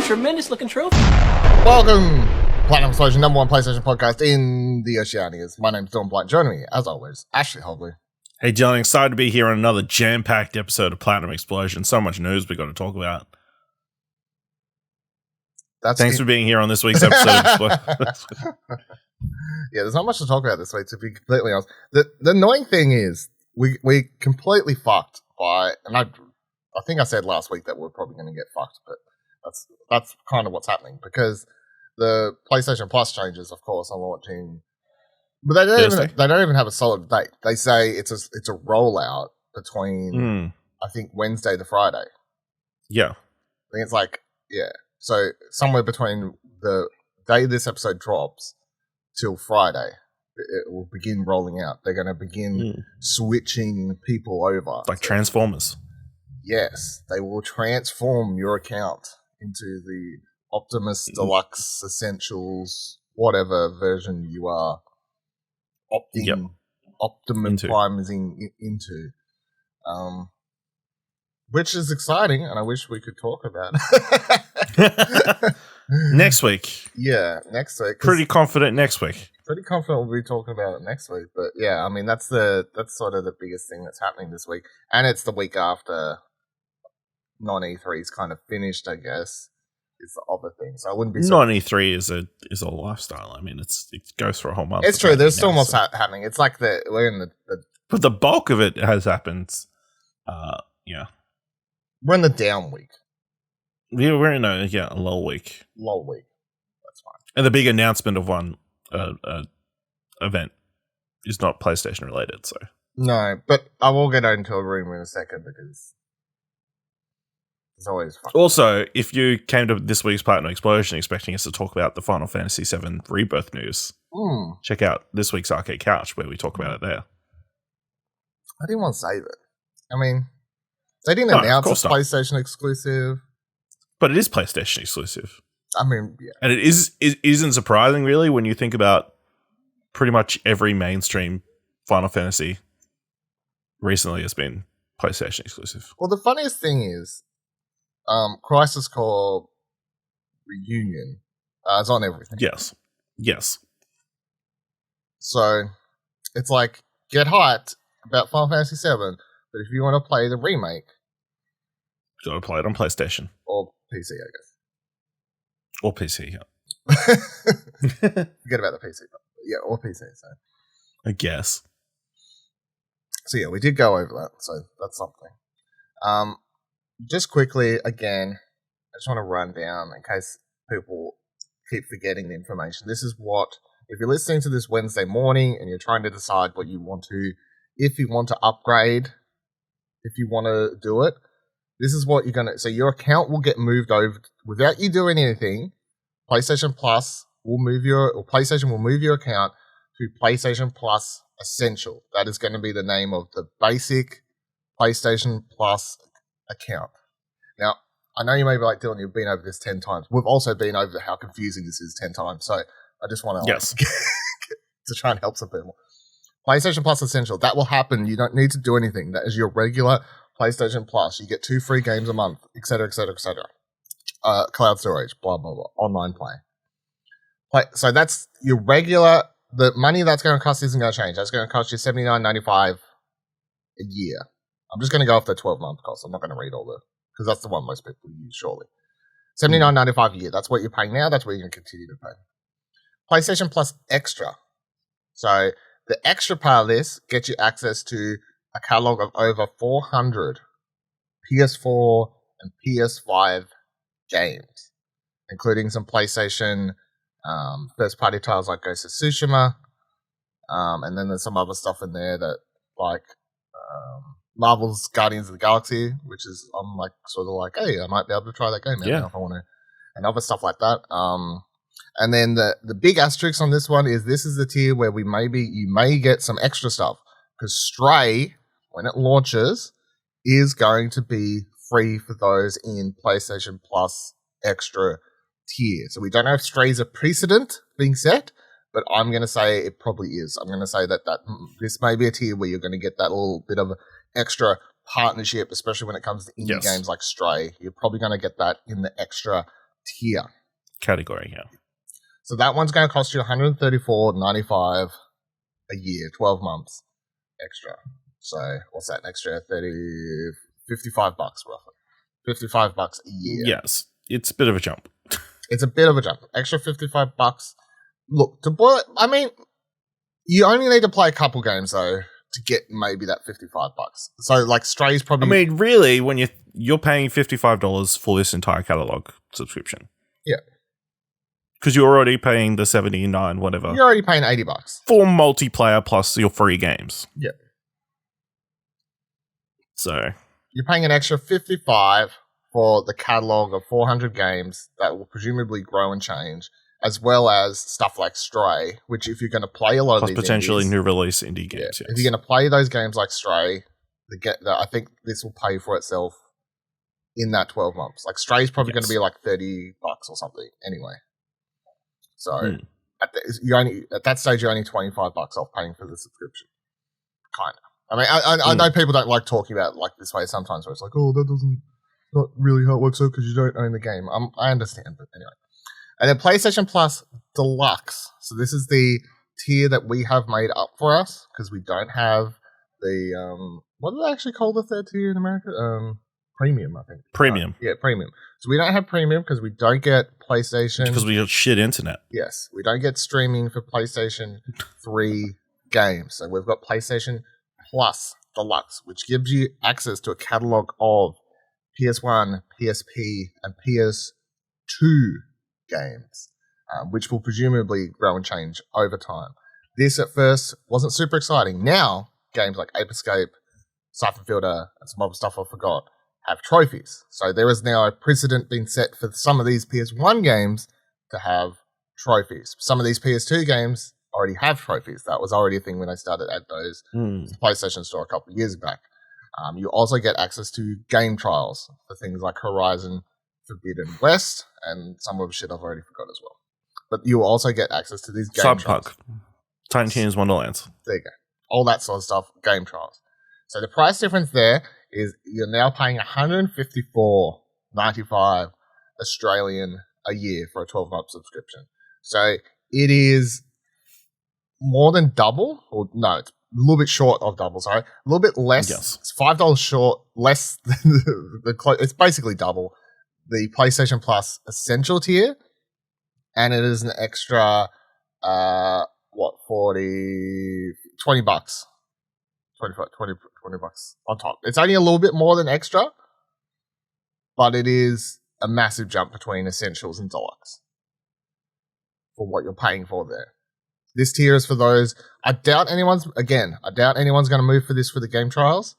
tremendous looking trophy. Welcome, Platinum Explosion, number one PlayStation podcast in the Oceanias. My name's Dawn Blight. Joining me, as always, Ashley Hobley. Hey, Dylan, excited to be here on another jam-packed episode of Platinum Explosion. So much news we got to talk about. Thanks for being here on this week's episode of Explosion. Yeah, there's not much to talk about this week, to be completely honest. The annoying thing is, we completely fucked by, and I think I said last week that we're probably going to get fucked, but that's kind of what's happening, because the PlayStation Plus changes, of course, are launching, but they don't even have a solid date. They say it's a rollout between I think Wednesday to Friday. Yeah, I think it's like so somewhere between the day this episode drops till Friday, it will begin rolling out. They're going to begin switching people over, like Transformers. Yes, they will transform your account into the Optimus Deluxe Essentials, whatever version you are Optimum Priming into. Which is exciting, and I wish we could talk about it. Next week. Yeah, next week. Pretty confident next week. Pretty confident we'll be talking about it next week. But yeah, I mean, that's sort of the biggest thing that's happening this week. And it's the week after non-E3's kind of finished, I guess, is the other thing. So I wouldn't be... Non-E3 is a lifestyle. I mean, it goes for a whole month. It's true. There's still more happening. It's like we're in the... But the bulk of it has happened. Yeah. We're in the down week. Yeah, we're in a lull week. Lull week. That's fine. And the big announcement of one event is not PlayStation related, so... No, but I will get into a rumor in a second, because... it's always fun. Also, if you came to this week's Platinum Explosion expecting us to talk about the Final Fantasy VII Rebirth news, check out this week's Arcade Couch, where we talk about it there. I didn't want to save it. I mean, they didn't announce it's PlayStation exclusive. But it is PlayStation exclusive. I mean, yeah. And it isn't surprising, really, when you think about pretty much every mainstream Final Fantasy recently has been PlayStation exclusive. Well, the funniest thing is, Crisis Core Reunion is on everything. Yes. So it's like, get hyped about Final Fantasy VII, but if you want to play the remake, you got to play it on PlayStation or PC, I guess. Or PC, yeah. Forget about the PC, but yeah, or PC. So I guess. So yeah, we did go over that, so that's something. Just quickly, again, I just want to run down in case people keep forgetting the information. This is what, if you're listening to this Wednesday morning and you're trying to decide what you want to, if you want to upgrade, if you want to do it, this is what you're going to, so your account will get moved over without you doing anything. PlayStation Plus will move or PlayStation will move your account to PlayStation Plus Essential. That is going to be the name of the basic PlayStation Plus account. Now, I know you may be like, Dylan, you've been over this 10 times. We've also been over how confusing this is 10 times. So I just want to to try and help some people. PlayStation Plus Essential, that will happen. You don't need to do anything. That is your regular PlayStation Plus. You get 2 free games a month, etc., etc., etc. Cloud storage, blah, blah, blah. Online play. So that's your regular... The money that's going to cost isn't going to change. That's going to cost you $79.95 a year. I'm just going to go off the 12-month cost. I'm not going to read all the... because that's the one most people use, surely. $79.95 a year. That's what you're paying now. That's what you're going to continue to pay. PlayStation Plus Extra. So the extra part of this gets you access to a catalog of over 400 PS4 and PS5 games, including some PlayStation first-party titles like Ghost of Tsushima, and then there's some other stuff in there that, like Marvel's Guardians of the Galaxy, which is, I'm like, sort of like, hey, I might be able to try that game now if I want to, and other stuff like that. And then the big asterisk on this one is this is the tier where you may get some extra stuff, because Stray, when it launches, is going to be free for those in PlayStation Plus Extra tier. So we don't know if Stray's a precedent being set, but I'm going to say it probably is. I'm going to say that this may be a tier where you're going to get that little bit of extra partnership, especially when it comes to indie games like Stray. You're probably going to get that in the extra tier. Category, yeah. So that one's going to cost you $134.95 a year, 12 months extra. So what's that extra? 55 bucks roughly. 55 bucks a year. Yes, it's a bit of a jump. It's a bit of a jump. Extra 55 bucks. Look, to boil it, I mean, you only need to play a couple games though to get maybe that 55 bucks. So like Stray's probably. I mean, really, when you're paying $55 for this entire catalog subscription. Yeah. Because you're already paying the 79 whatever. You're already paying 80 bucks for multiplayer plus your free games. Yeah. So you're paying an extra 55 for the catalog of 400 games that will presumably grow and change, as well as stuff like Stray, which if you're going to play a lot plus of these potentially indies, new release indie games. Yes. If you're going to play those games like Stray, I think this will pay for itself in that 12 months. Like Stray's probably going to be like 30 bucks or something anyway. So at that stage, you're only 25 bucks off paying for the subscription. Kind of. I mean, I know people don't like talking about it like this way sometimes, where it's like, oh, that doesn't not really how it works out because you don't own the game. I understand, but anyway. And then PlayStation Plus Deluxe. So this is the tier that we have made up for us because we don't have the what do they actually call the third tier in America? Premium, I think. Premium. Yeah, premium. So we don't have premium because we don't get PlayStation. Because we got shit internet. Yes, we don't get streaming for PlayStation 3 games. So we've got PlayStation Plus Deluxe, which gives you access to a catalog of PS1, PSP, and PS2 games, which will presumably grow and change over time. This at first wasn't super exciting. Now, games like Ape Escape, Siphon Filter, and some other stuff I forgot have trophies. So there is now a precedent being set for some of these PS1 games to have trophies. Some of these PS2 games already have trophies. That was already a thing when I started at those PlayStation Store a couple of years back. You also get access to game trials for things like Horizon Forbidden West and some of the shit I've already forgot as well. But you will also get access to these game trials. Tiny Tina's Wonderlands. There you go. All that sort of stuff, game trials. So the price difference there is you're now paying $154.95 Australian a year for a 12-month subscription. So it is more than double, or no, it's a little bit short of double, sorry. A little bit less. Yes. It's $5 short, less than it's basically double the PlayStation Plus Essential tier, and it is an extra, 20 bucks. 20 bucks on top. It's only a little bit more than extra, but it is a massive jump between Essentials and Deluxe for what you're paying for there. This tier is for those. I doubt anyone's going to move for this for the game trials.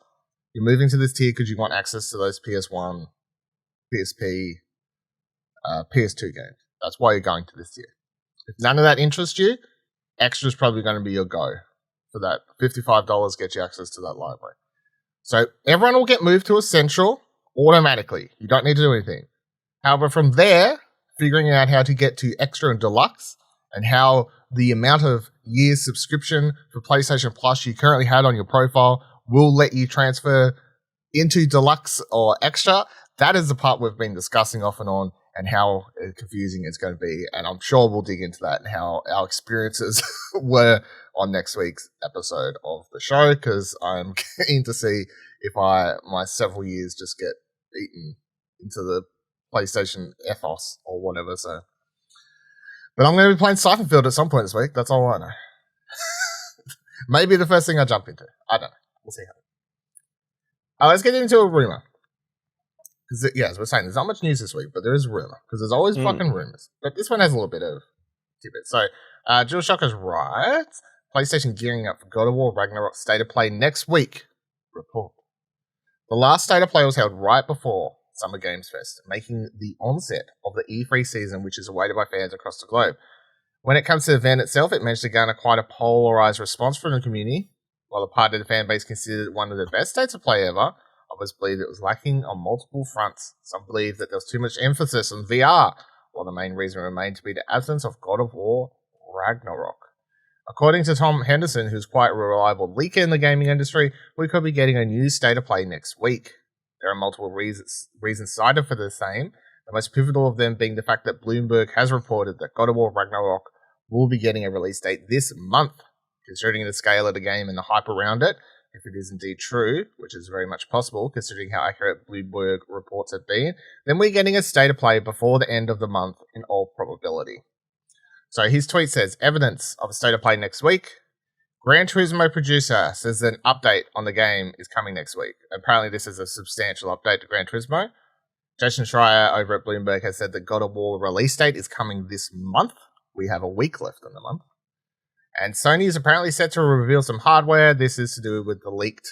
You're moving to this tier because you want access to those PS1, PSP, PS2 games. That's why you're going to this tier. If none of that interests you, extra is probably going to be your go for that. $55 gets you access to that library. So everyone will get moved to Essential automatically. You don't need to do anything. However, from there, figuring out how to get to Extra and Deluxe and how the amount of years subscription for PlayStation Plus you currently had on your profile will let you transfer into Deluxe or Extra. That is the part we've been discussing off and on and how confusing it's going to be. And I'm sure we'll dig into that and how our experiences were on next week's episode of the show, because I'm keen to see if my several years just get eaten into the PlayStation ethos or whatever. So, but I'm going to be playing Siphon Field at some point this week. That's all I know. Maybe the first thing I jump into. I don't know. We'll see how. Let's get into a rumor. Because, yeah, as we're saying, there's not much news this week, but there is a rumor. Because there's always fucking rumors. But this one has a little bit of tidbit. So, DualShockers writes, PlayStation gearing up for God of War Ragnarok State of Play next week. Report. The last State of Play was held right before Summer Games Fest, making the onset of the E3 season, which is awaited by fans across the globe. When it comes to the event itself, it managed to garner quite a polarized response from the community. While a part of the fan base considered it one of the best states of play ever, others believed it was lacking on multiple fronts. Some believed that there was too much emphasis on VR, while the main reason remained to be the absence of God of War Ragnarok. According to Tom Henderson, who's quite a reliable leaker in the gaming industry, we could be getting a new state of play next week. There are multiple reasons cited for the same. The most pivotal of them being the fact that Bloomberg has reported that God of War Ragnarok will be getting a release date this month. Considering the scale of the game and the hype around it, if it is indeed true, which is very much possible considering how accurate Bloomberg reports have been, then we're getting a state of play before the end of the month in all probability. So his tweet says, evidence of a state of play next week. Gran Turismo producer says an update on the game is coming next week. Apparently this is a substantial update to Gran Turismo. Jason Schreier over at Bloomberg has said that God of War release date is coming this month. We have a week left in the month. And Sony is apparently set to reveal some hardware. This is to do with the leaked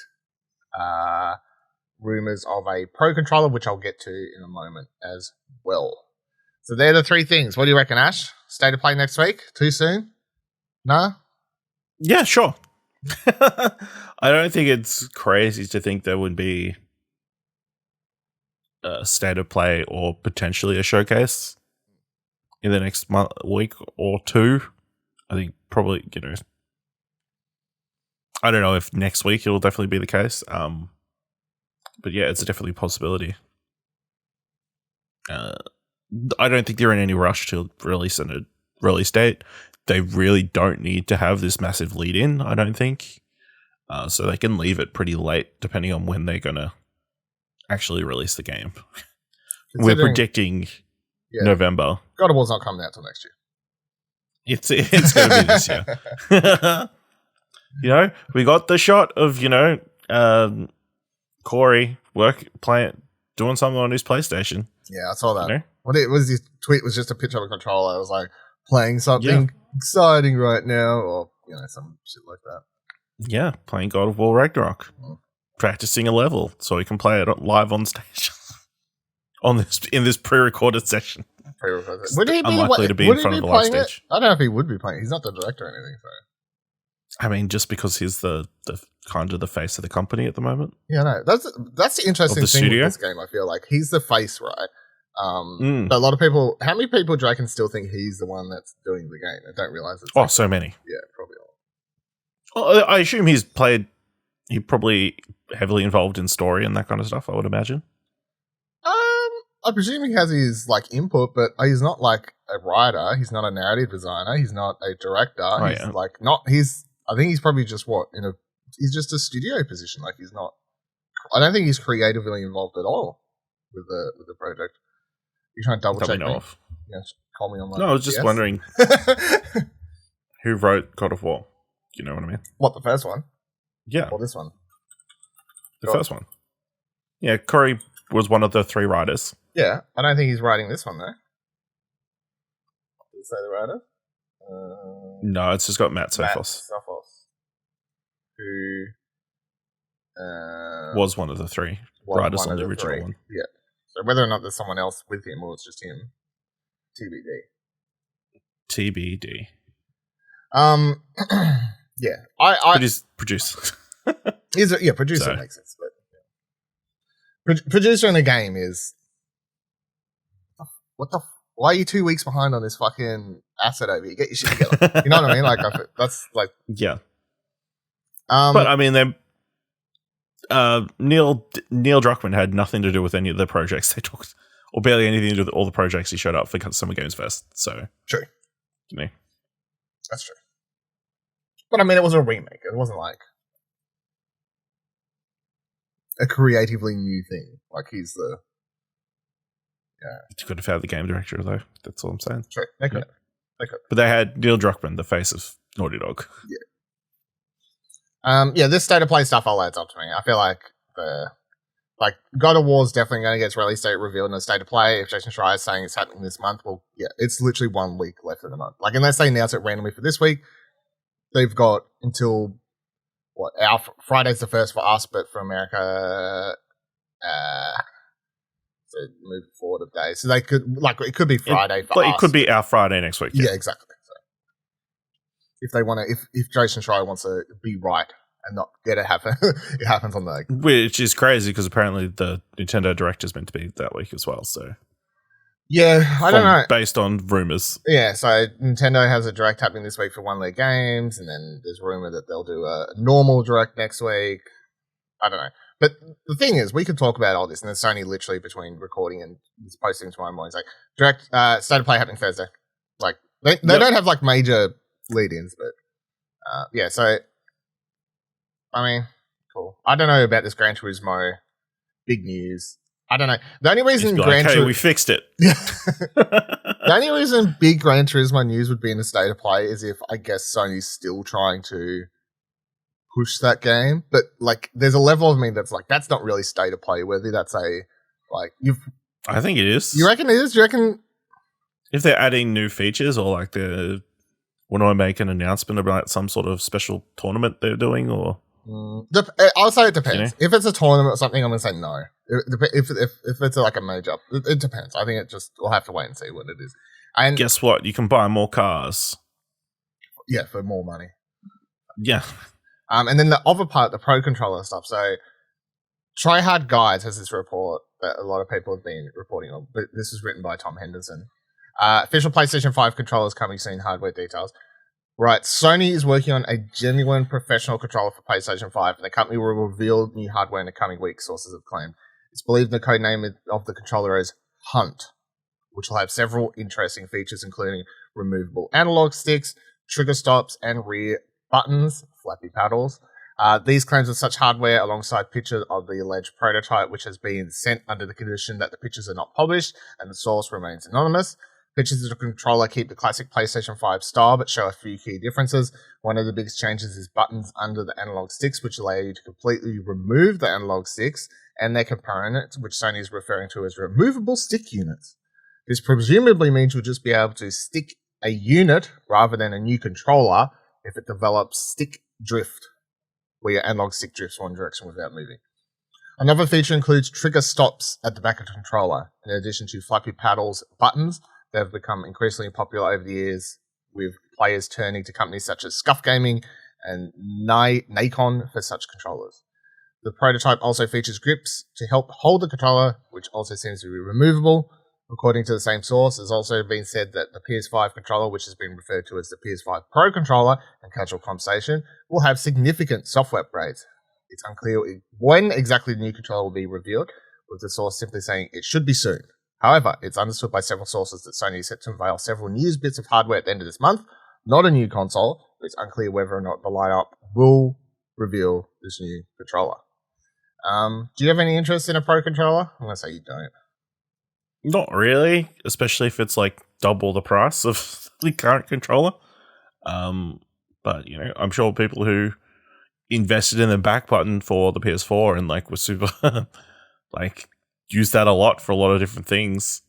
rumors of a Pro Controller, which I'll get to in a moment as well. So they're the three things. What do you reckon, Ash? State of play next week? Too soon? No? Yeah, sure. I don't think it's crazy to think there would be a state of play or potentially a showcase in the next week or two. I think probably, I don't know if next week it'll definitely be the case. But yeah, it's definitely a possibility. I don't think they're in any rush to release a release date. They really don't need to have this massive lead in, I don't think. So they can leave it pretty late depending on when they're going to actually release the game. We're predicting November. God of War's not coming out till next year. It's going to be this year. We got the shot of, Corey doing something on his PlayStation. Yeah, I saw that. What it was, his tweet was just a picture of a controller. I was like, playing something exciting right now, or some shit like that. Yeah, playing God of War Ragnarok, practicing a level so he can play it live on stage in this pre-recorded session. Would he be unlikely to be in front of the live stage? I don't know if he would be playing. He's not the director or anything. So. I mean, just because he's the kind of the face of the company at the moment. Yeah, no, that's the interesting thing with this game. I feel like he's the face, right? But a lot of people, how many people do I reckon still think he's the one that's doing the game and don't realize it's so many. Yeah, probably all. Well, I assume he's probably heavily involved in story and that kind of stuff, I would imagine. I presume he has his input, but he's not like a writer, he's not a narrative designer, he's not a director, I think he's probably just he's just a studio position, he's not, I don't think he's creatively involved at all with the project. You trying to double check me? Yeah, call me on that. No, I was just wondering who wrote God of War. Do you know what I mean? What, the first one? Yeah. Or this one? The first one. Yeah, Corey was one of the three writers. Yeah, I don't think he's writing this one, though. Did it say the writer? No, it's just got Matt Sophos. Who was one of the three writers on the original one. Yeah. So whether or not there's someone else with him or it's just him, TBD. Yeah. But he's producer. Producer makes sense. But producer in the game is why are you 2 weeks behind on this fucking asset over here? Get your shit together. You know what I mean? That's like yeah. But I mean, Neill Druckmann had nothing to do with any of the projects they talked, or barely anything to do with all the projects he showed up for Summer Games Fest. So true. That's true. But I mean, it was a remake. It wasn't like a creatively new thing. He's the You could have had the game director though. That's all I'm saying. True. They could. But they had Neill Druckmann, the face of Naughty Dog. Yeah. This state of play stuff all adds up to me. I feel like God of War is definitely going to get its release date revealed in a state of play. If Jason Schreier is saying it's happening this month, well, yeah, it's literally 1 week left of the month. Unless they announce it randomly for this week, they've got until our Friday's the first for us, but for America, so move forward a day. So they could it could be Friday for us. It could be our Friday next week. Yeah, exactly. So if they want to, if Jason Schreier wants to be right and not get it happen, it happens on the. Which is crazy because apparently the Nintendo Direct is meant to be that week as well. So yeah, I don't know. Based on rumors. Yeah, so Nintendo has a Direct happening this week for one of their games, and then there's rumor that they'll do a normal Direct next week. I don't know. But the thing is, we could talk about all this, and it's only literally between recording and posting tomorrow morning. It's like, direct state of play happening Thursday. Like, they don't have, like, major lead-ins, but, yeah, so, I mean, cool. I don't know about this Gran Turismo big news. I don't know. The only reason we fixed it. The only reason big Gran Turismo news would be in the state of play is if, I guess, Sony's still trying to push that game. But, like, there's a level of me that's like, that's not really state of play worthy. That's I think it is. You reckon it is? Do you reckon? If they're adding new features or, like, when I make an announcement about some sort of special tournament they're doing, or... I'll say it depends. If it's a tournament or something, I'm going to say no. If it's like a major, it depends. I think we'll have to wait and see what it is. And guess what? You can buy more cars. Yeah, for more money. Yeah. And then the other part, the Pro Controller stuff. So, Tryhard Guides has this report that a lot of people have been reporting on, but this is written by Tom Henderson. Official PlayStation 5 controllers coming soon, hardware details. Right, Sony is working on a genuine professional controller for PlayStation 5, and the company will reveal new hardware in the coming weeks, sources have claimed. It's believed the code name of the controller is Hunt, which will have several interesting features, including removable analog sticks, trigger stops, and rear buttons, flappy paddles. These claims of such hardware, alongside pictures of the alleged prototype, which has been sent under the condition that the pictures are not published and the source remains anonymous. Pictures of the controller keep the classic PlayStation 5 style, but show a few key differences. One of the biggest changes is buttons under the analog sticks, which allow you to completely remove the analog sticks and their components, which Sony is referring to as removable stick units. This presumably means you'll just be able to stick a unit rather than a new controller if it develops stick drift, where your analog stick drifts one direction without moving. Another feature includes trigger stops at the back of the controller, in addition to flappy paddles buttons. They have become increasingly popular over the years, with players turning to companies such as Scuff Gaming and Nacon for such controllers. The prototype also features grips to help hold the controller, which also seems to be removable. According to the same source, it's also been said that the PS5 controller, which has been referred to as the PS5 Pro Controller in casual conversation, will have significant software upgrades. It's unclear when exactly the new controller will be revealed, with the source simply saying it should be soon. However, it's understood by several sources that Sony is set to unveil several new bits of hardware at the end of this month, not a new console, but it's unclear whether or not the lineup will reveal this new controller. Do you have any interest in a Pro Controller? I'm going to say you don't. Not really, especially if it's like double the price of the current controller. But, you know, I'm sure people who invested in the back button for the PS4 and like were super like use that a lot for a lot of different things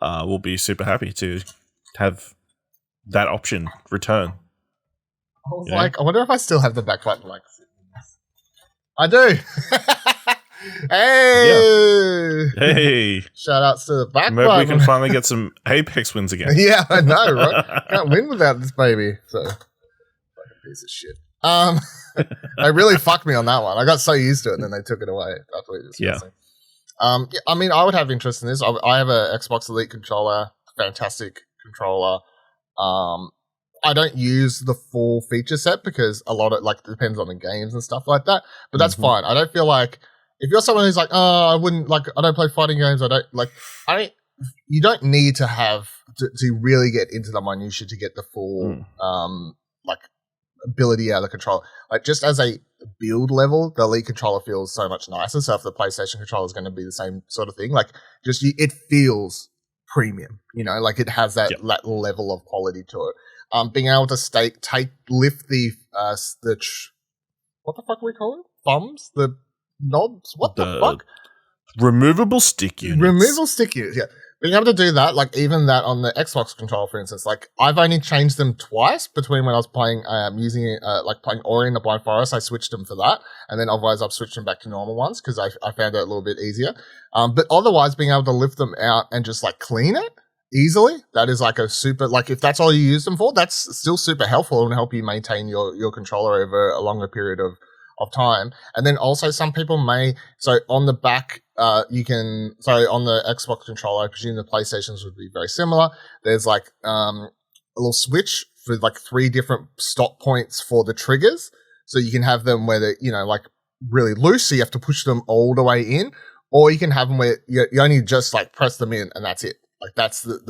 will be super happy to have that option return. I was like, I wonder if I still have the back button. Like, I do. Hey! Yeah. Hey! Shout outs to the back Maybe button. we can finally get some Apex wins again. Yeah, I know, right? Can't win without this baby. So, fucking piece of shit. They really fucked me on that one. I got so used to it, and then they took it away. Yeah. I mean, I would have interest in this. I have a Xbox Elite controller, fantastic controller. I don't use the full feature set because a lot of like depends on the games and stuff like that. But that's fine. I don't feel like if you're someone who's like, I wouldn't like. I don't play fighting games. You don't need to have to really get into the minutiae to get the full like ability out of the controller. Like just as a build level, the Elite controller feels so much nicer. So if the PlayStation controller is going to be the same sort of thing, like just it feels premium. You know, like it has that level of quality to it. Being able to lift the what the fuck do we call it? Thumbs? The knobs? What the fuck? Removable stick units. Removable stick units, yeah. Being able to do that, like even that on the Xbox controller, for instance, like I've only changed them twice between when I was playing, using it, like playing Ori in the Blind Forest, I switched them for that. And then otherwise I've switched them back to normal ones because I found it a little bit easier. But otherwise being able to lift them out and just like clean it easily, that is like a super, like if that's all you use them for, that's still super helpful and help you maintain your controller over a longer period of time. And then also some people so on the back, on the Xbox controller, I presume the PlayStations would be very similar. There's like a little switch for like 3 different stop points for the triggers. So you can have them where they, you know, like really loose, so you have to push them all the way in, or you can have them where you only just like press them in and that's it. Like that's it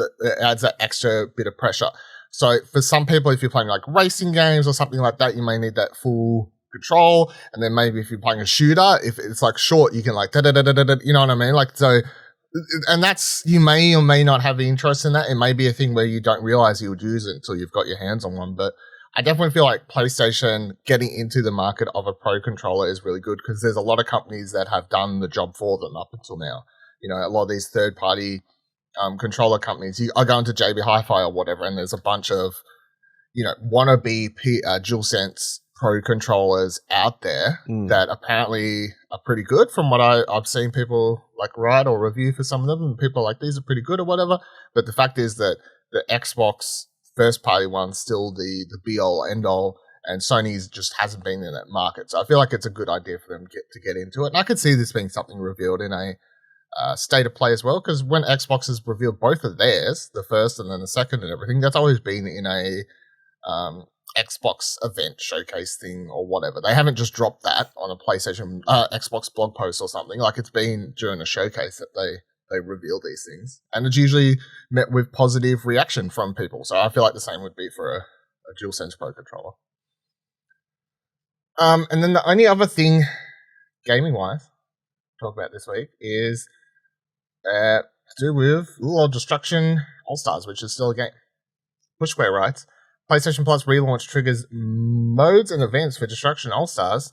adds that extra bit of pressure. So for some people, if you're playing like racing games or something like that, you may need that full control. And then maybe if you're playing a shooter, if it's like short, you can like you know what I mean? Like so, and that's, you may or may not have the interest in that. It may be a thing where you don't realize you would use it until you've got your hands on one. But I definitely feel like PlayStation getting into the market of a pro controller is really good, because there's a lot of companies that have done the job for them up until now. You know, a lot of these third party controller companies, I go into JB Hi-Fi or whatever, and there's a bunch of, you know, wannabe DualSense Pro controllers out there that apparently are pretty good from what I've seen people like write or review for some of them, and people are like, these are pretty good or whatever. But the fact is that the Xbox first party one's still the be-all, end-all, and Sony's just hasn't been in that market. So I feel like it's a good idea for them to get into it. And I could see this being something revealed in a state of play as well, because when Xbox has revealed both of theirs, the first and then the second and everything, that's always been in a Xbox event showcase thing or whatever. They haven't just dropped that on a PlayStation Xbox blog post or something. Like, it's been during a showcase that they reveal these things, and it's usually met with positive reaction from people. So I feel like the same would be for a DualSense Pro controller. And then the only other thing, gaming wise, talk about this week is to do with Lord Destruction AllStars, which is still a game. Pushware writes, PlayStation Plus relaunch triggers modes and events for Destruction AllStars.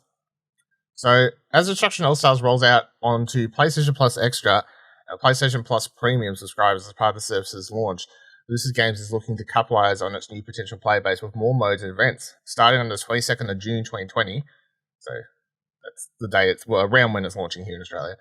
So, as Destruction AllStars rolls out onto PlayStation Plus Extra and PlayStation Plus Premium subscribers as part of the service's launch, Lucid Games is looking to capitalize on its new potential player base with more modes and events, starting on the 22nd of June 2020. So, that's the day around when it's launching here in Australia.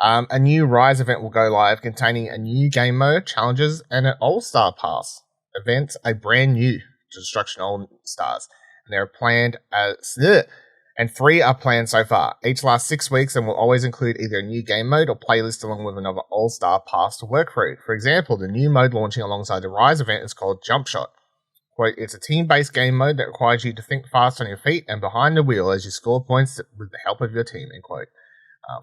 A new Rise event will go live containing a new game mode, challenges, and an All-Star Pass. Events are brand new to Destruction All-Stars, and they're planned and 3 are planned so far. Each lasts 6 weeks and will always include either a new game mode or playlist along with another All-Star Pass to work through. For example, the new mode launching alongside the Rise event is called Jump Shot. Quote, it's a team-based game mode that requires you to think fast on your feet and behind the wheel as you score points with the help of your team, end quote.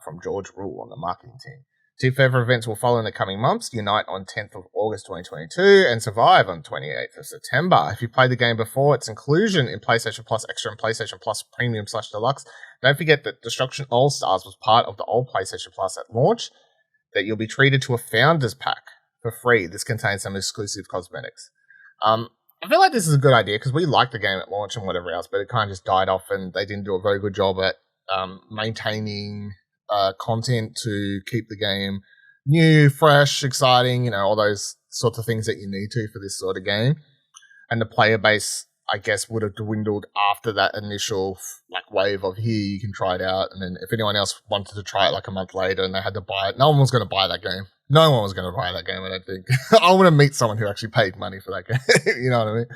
From George Rule on the marketing team. 2 further events will follow in the coming months: Unite on 10th of August 2022 and Survive on 28th of September. If you played the game before its inclusion in PlayStation Plus Extra and PlayStation Plus Premium / Deluxe, don't forget that Destruction All-Stars was part of the old PlayStation Plus at launch, that you'll be treated to a Founders Pack for free. This contains some exclusive cosmetics. I feel like this is a good idea because we liked the game at launch and whatever else, but it kind of just died off and they didn't do a very good job at maintaining content to keep the game new, fresh, exciting, you know, all those sorts of things that you need to for this sort of game. And the player base, I guess, would have dwindled after that initial like wave of here, you can try it out. And then if anyone else wanted to try it like a month later and they had to buy it, no one was going to buy that game. No one was going to buy that game, I don't think. I want to meet someone who actually paid money for that game. You know what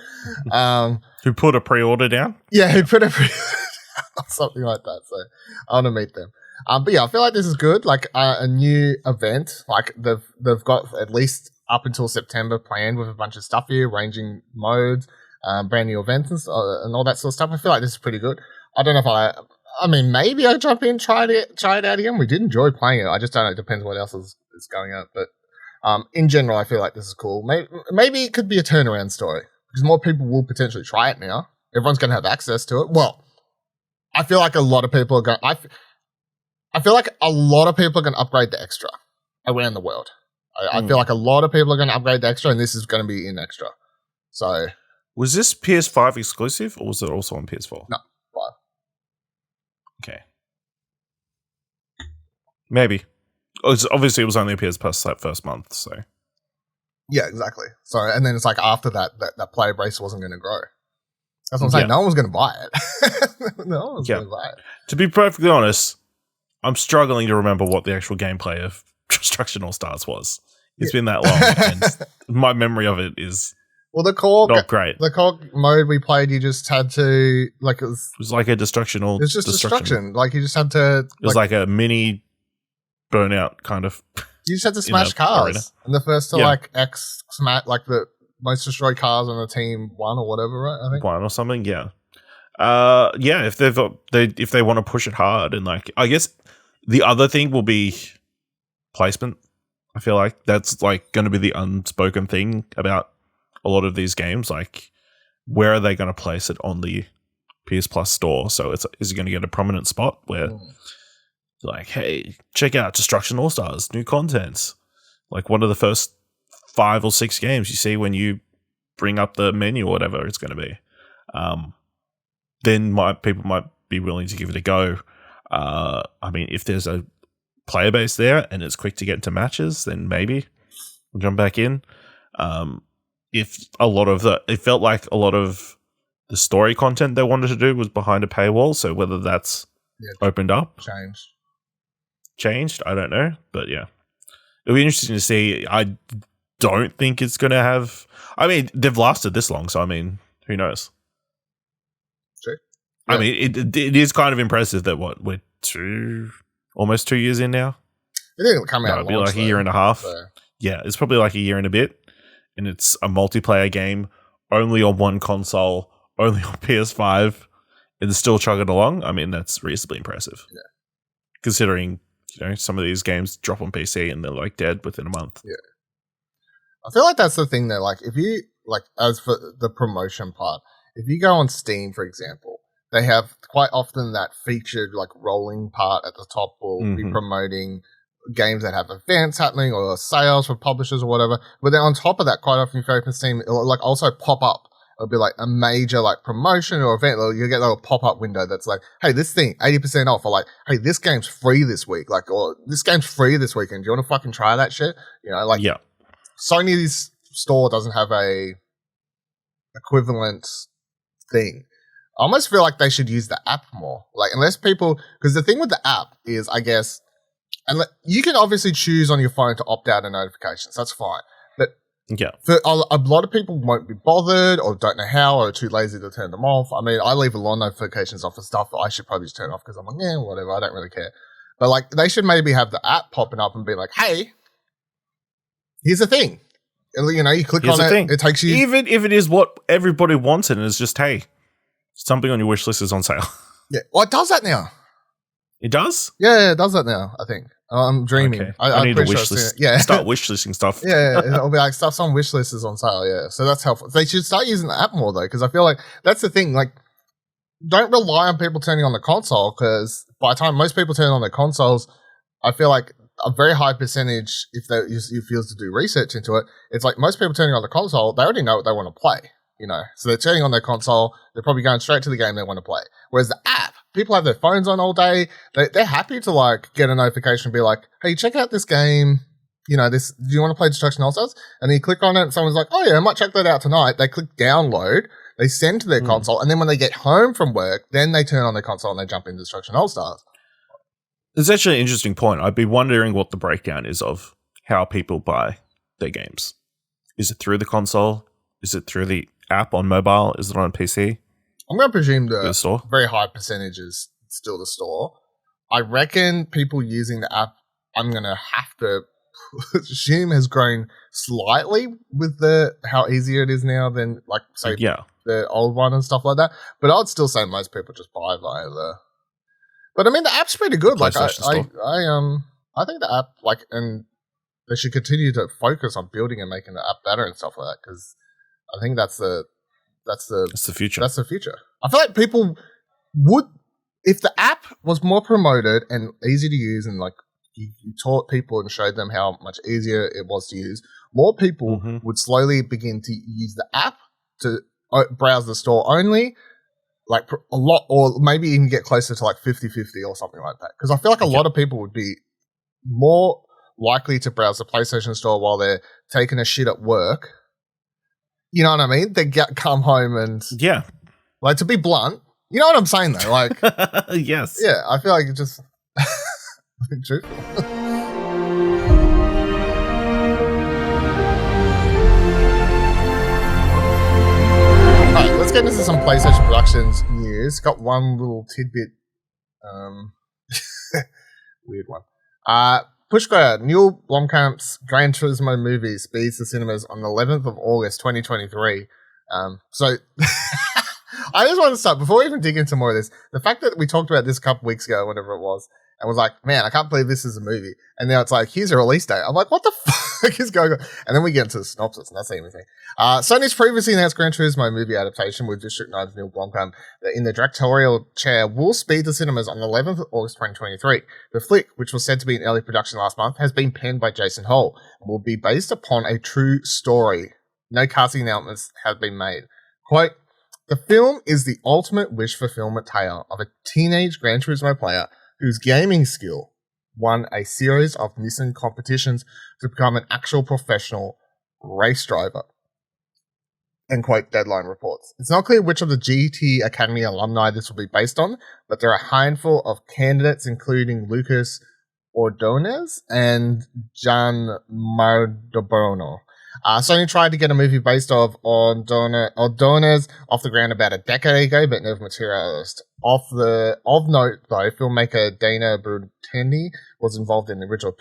I mean? Who put a pre-order down? Yeah, who put a pre-order down, something like that. So I want to meet them. But yeah, I feel like this is good. Like a new event, like they've got at least up until September planned with a bunch of stuff here, ranging modes, brand new events and all that sort of stuff. I feel like this is pretty good. I don't know if I mean, maybe I'll jump in, try it out again. We did enjoy playing it. I just don't know. It depends what else is going out. But in general, I feel like this is cool. Maybe it could be a turnaround story because more people will potentially try it now. Everyone's going to have access to it. Well, I feel like a lot of people are going. I feel like a lot of people are going to upgrade the Extra around the world. I feel like a lot of people are going to upgrade the Extra, and this is going to be in Extra. So, was this PS5 exclusive, or was it also on PS4? No, 5. Okay, maybe. Obviously, it was only a PS Plus that first month, so yeah, exactly. So, and then it's like after that player base wasn't going to grow. That's what I'm saying. No one's going to buy it. No one's going to buy it. To be perfectly honest, I'm struggling to remember what the actual gameplay of Destruction All-Stars was. It's been that long, and my memory of it is the core not great. The core mode we played, you just had to like it was like a destruction. It was just destruction. Like you just had to. It was like a mini burnout kind of. You just had to smash cars, arena. And the first to like X smash like the most destroyed cars on the team won or whatever, right? I think won or something. Yeah. Yeah, if they want to push it hard, and like, I guess the other thing will be placement. I feel like that's like going to be the unspoken thing about a lot of these games. Like, where are they going to place it on the PS Plus store? So is it going to get a prominent spot where, like, hey, check out Destruction AllStars, new content. Like one of the first 5 or 6 games you see when you bring up the menu or whatever it's going to be. Then people might be willing to give it a go. I mean, if there's a player base there and it's quick to get into matches, then maybe we'll jump back in. If it felt like a lot of the story content they wanted to do was behind a paywall, so whether that's opened up, changed, I don't know, but yeah, it'll be interesting to see. I don't think it's going to have. I mean, they've lasted this long, so I mean, who knows? True. Yeah. I mean, it is kind of impressive that we're almost 2 years in now. It didn't come out. It'll be like a year and a half. So. Yeah, it's probably like a year and a bit, and it's a multiplayer game only on one console, only on PS5, and still chugging along. I mean, that's reasonably impressive. Yeah. Considering, some of these games drop on PC and they're like dead within a month. Yeah. I feel like that's the thing though. Like, if you, like, as for the promotion part, if you go on Steam, for example, they have quite often that featured, like, rolling part at the top will be promoting games that have events happening or sales for publishers or whatever. But then on top of that, quite often if you open Steam, it'll, like, also pop up. It'll be like a major, like, promotion or event. You'll get a little pop-up window that's like, hey, this thing, 80% off. Or like, hey, this game's free this week. Like, or this game's free this weekend. Do you want to fucking try that shit? Like, yeah. Sony's store doesn't have a equivalent thing. I almost feel like they should use the app more. Like, unless people, because the thing with the app is, I guess, and you can obviously choose on your phone to opt out of notifications. That's fine. But yeah, for a lot of people won't be bothered or don't know how or are too lazy to turn them off. I mean, I leave a lot of notifications off for stuff that I should probably just turn off because I'm like, whatever, I don't really care. But like, they should maybe have the app popping up and be like, hey, here's the thing. You click on it, it takes you. Even if it is what everybody wants and it's just, hey, something on your wish list is on sale. Yeah. Well, it does that now. It does? Yeah, it does that now, I think. I'm dreaming. Okay. I need a wish list. Yeah. Start wish listing stuff. Yeah, it'll be like stuff's on wish list is on sale, yeah. So that's helpful. They should start using the app more, though, because I feel like that's the thing. Like, don't rely on people turning on the console, because by the time most people turn on their consoles, I feel like a very high percentage, if you was to do research into it, it's like most people turning on the console, they already know what they want to play, So they're turning on their console, they're probably going straight to the game they want to play. Whereas the app, people have their phones on all day, they're happy to like get a notification and be like, hey, check out this game, this, do you want to play Destruction AllStars? And then you click on it and someone's like, oh yeah, I might check that out tonight. They click download, they send to their console, and then when they get home from work, then they turn on their console and they jump into Destruction AllStars. It's actually an interesting point. I'd be wondering what the breakdown is of how people buy their games. Is it through the console? Is it through the app on mobile? Is it on PC? I'm going to presume the store? Very high percentage is still the store. I reckon people using the app, I'm going to have to assume has grown slightly with how easier it is now than, like, say, the old one and stuff like that. But I'd still say most people just buy via the... But I mean, the app's pretty good. Like, I think the app, like, and they should continue to focus on building and making the app better and stuff like that, because I think that's the future. That's the future. I feel like people would, if the app was more promoted and easy to use, and like you taught people and showed them how much easier it was to use, more people would slowly begin to use the app to browse the store only. Like a lot, or maybe even get closer to like 50-50 or something like that. Because I feel like a lot of people would be more likely to browse the PlayStation store while they're taking a shit at work. You know what I mean? They come home and... Yeah. Like, to be blunt, you know what I'm saying though? Like... Yes. Yeah, I feel like it's just... truthful. Alright, let's get into some PlayStation Productions news. Got one little tidbit, weird one. Pushka, Neill Blomkamp's Gran Turismo movie speeds to cinemas on the 11th of August, 2023. So I just want to start, before we even dig into more of this, the fact that we talked about this a couple weeks ago, whatever it was, and was like, man, I can't believe this is a movie. And now it's like, here's a release date. I'm like, what the fuck is going on? And then we get into the synopsis, and that's the only thing. Sony's previously announced Gran Turismo movie adaptation with District 9's Neill Blomkamp in the directorial chair will speed to cinemas on the 11th of August 2023. The flick, which was said to be in early production last month, has been penned by Jason Hall and will be based upon a true story. No casting announcements have been made. Quote, the film is the ultimate wish fulfillment tale of a teenage Gran Turismo player whose gaming skill won a series of Nissan competitions to become an actual professional race driver. End quote, Deadline reports. It's not clear which of the GT Academy alumni this will be based on, but there are a handful of candidates, including Lucas Ordonez and Gian Mardobono. Sony tried to get a movie based off Ordonez off the ground about a decade ago, but never materialized. Of note, though, filmmaker Dana Brutendi was involved in the original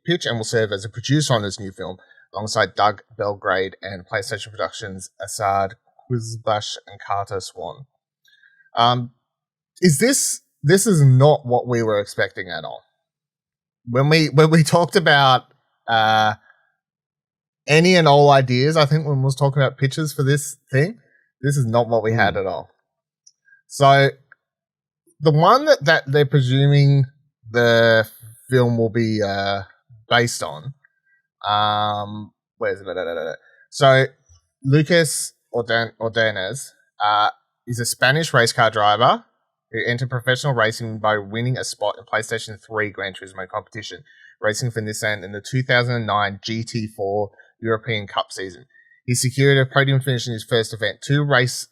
pitch and will serve as a producer on this new film, alongside Doug Belgrade and PlayStation Productions' Assad Quizbash and Carter Swan. This is not what we were expecting at all. When we talked about any and all ideas, I think when we was talking about pitches for this thing, this is not what we had at all. So the one that they're presuming the film will be based on, where is it? So Lucas Ordonez is a Spanish race car driver who entered professional racing by winning a spot in PlayStation 3 Gran Turismo competition, racing for Nissan in the 2009 GT4 European Cup season. He secured a podium finish in his first event, two race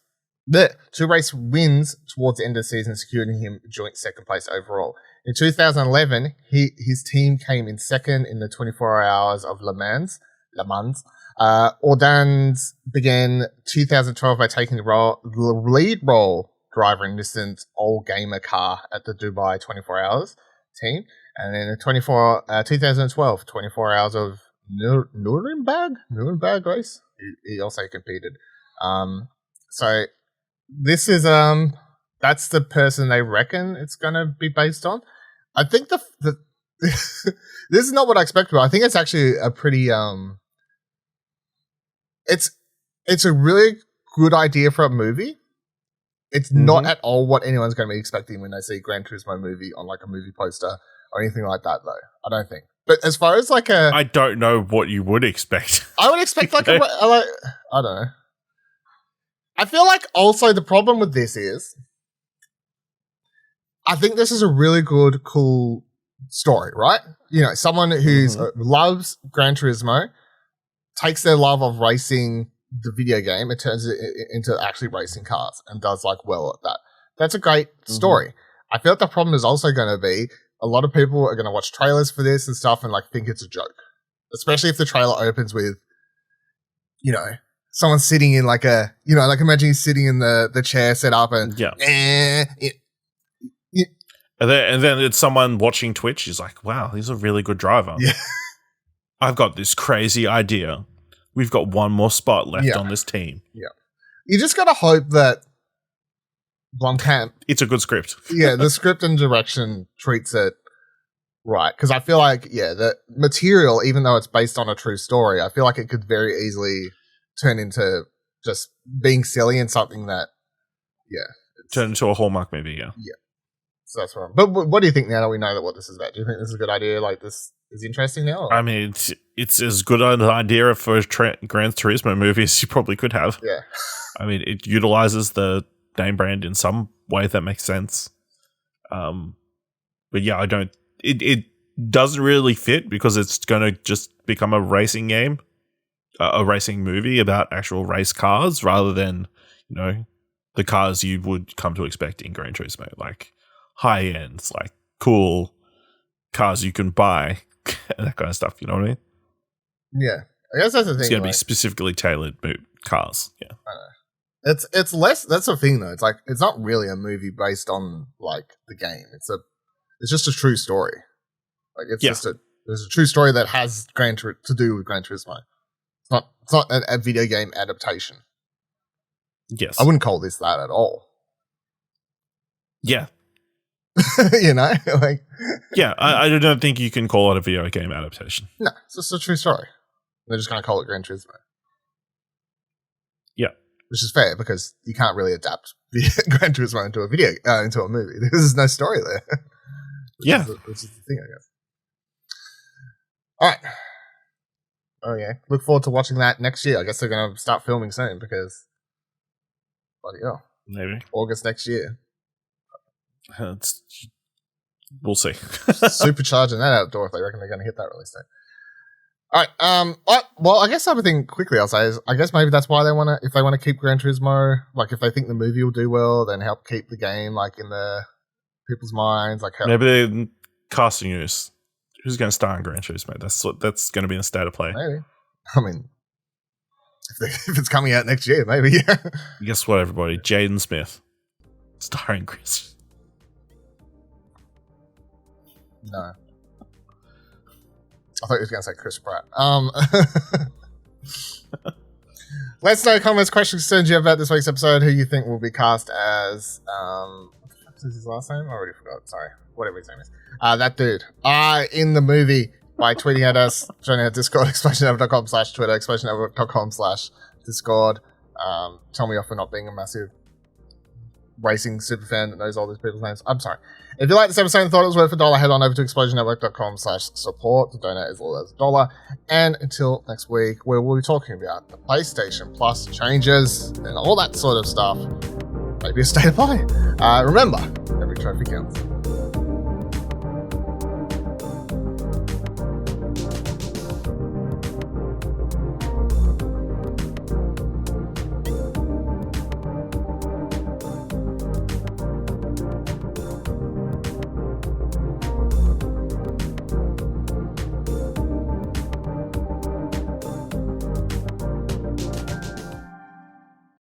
wins towards the end of the season, securing him joint second place overall. In 2011, his team came in second in the 24 hours of Le Mans. Ordonez began 2012 by taking the lead role driver in Nissan's old gamer car at the Dubai 24 Hours team. And then in 2012, 24 Hours of Nuremberg race, he also competed. So this is that's the person they reckon it's going to be based on. I think the this is not what I expected, but I think it's actually a pretty it's a really good idea for a movie. It's not at all what anyone's going to be expecting when they see Gran Turismo movie on like a movie poster or anything like that, though. I don't think. But as far as like I don't know what you would expect. I would expect like I don't know. I feel like also the problem with this is I think this is a really good, cool story, right? You know, someone who loves Gran Turismo takes their love of racing the video game and turns it into actually racing cars and does like well at that. That's a great story. I feel like the problem is also going to be a lot of people are going to watch trailers for this and stuff and like think it's a joke, especially if the trailer opens with, you know, someone sitting in like a, you know, like imagine he's sitting in the chair set up and and then it's someone watching Twitch. He's like, wow, he's a really good driver. Yeah. I've got this crazy idea. We've got one more spot left on this team. Yeah. You just got to hope that Blomkamp... It's a good script. Yeah, the script and direction treats it right. Because I feel like, the material, even though it's based on a true story, I feel like it could very easily turn into just being silly and something that, turn into a Hallmark movie, Yeah. So that's wrong. But what do you think now that we know what this is about? Do you think this is a good idea? Like, this is interesting now? Or? I mean, it's as good an idea for a Gran Turismo movie as you probably could have. Yeah. I mean, it utilizes the name brand in some way that makes sense. But yeah, it doesn't really fit because it's going to just become a racing game, a racing movie about actual race cars rather than, you know, the cars you would come to expect in Gran Turismo, like high ends, like cool cars you can buy, and that kind of stuff. You know what I mean? Yeah, I guess that's the thing. It's going to be specifically tailored cars. Yeah, it's less. That's the thing, though. It's like it's not really a movie based on like the game. It's just a true story. Like it's just there's a true story that has to do with Gran Turismo. It's not a video game adaptation. Yes, I wouldn't call this that at all. Yeah. You know, like, Yeah, I don't think you can call it a video game adaptation. no, it's just a true story. They're just going to call it Gran Turismo. Yeah. Which is fair because you can't really adapt Gran Turismo into a movie. There's no story there. Which is the thing, I guess. All right. Oh yeah, look forward to watching that next year. I guess they're going to start filming soon because, bloody hell, maybe August next year. We'll see. Supercharging that outdoor if they reckon they're going to hit that release date. All right. Well, I guess other thing quickly I'll say is I guess maybe that's why they want to, if they want to keep Gran Turismo, like if they think the movie will do well, then help keep the game like in the people's minds. Like maybe they're casting news. Who's going to star in Gran Turismo? That's going to be in the state of play. Maybe. I mean, if it's coming out next year, maybe. Yeah. Guess what, everybody? Jaden Smith starring Chris. No. I thought he was going to say Chris Pratt. Let us know comments, questions, concerns you have about this week's episode. Who you think will be cast as what the fuck is his last name? I already forgot. Sorry. Whatever his name is. That dude. In the movie by tweeting at us, joining our Discord, explosionnetwork.com/Twitter, explosionnetwork.com/Discord. Tell me off for not being a massive racing superfan that knows all these people's names. I'm sorry. If you like this episode and thought it was worth $1, head on over to explosionnetwork.com/support. The donate as little as $1. And until next week, where we'll be talking about the PlayStation Plus changes and all that sort of stuff. Maybe a state of play. Remember, every trophy counts.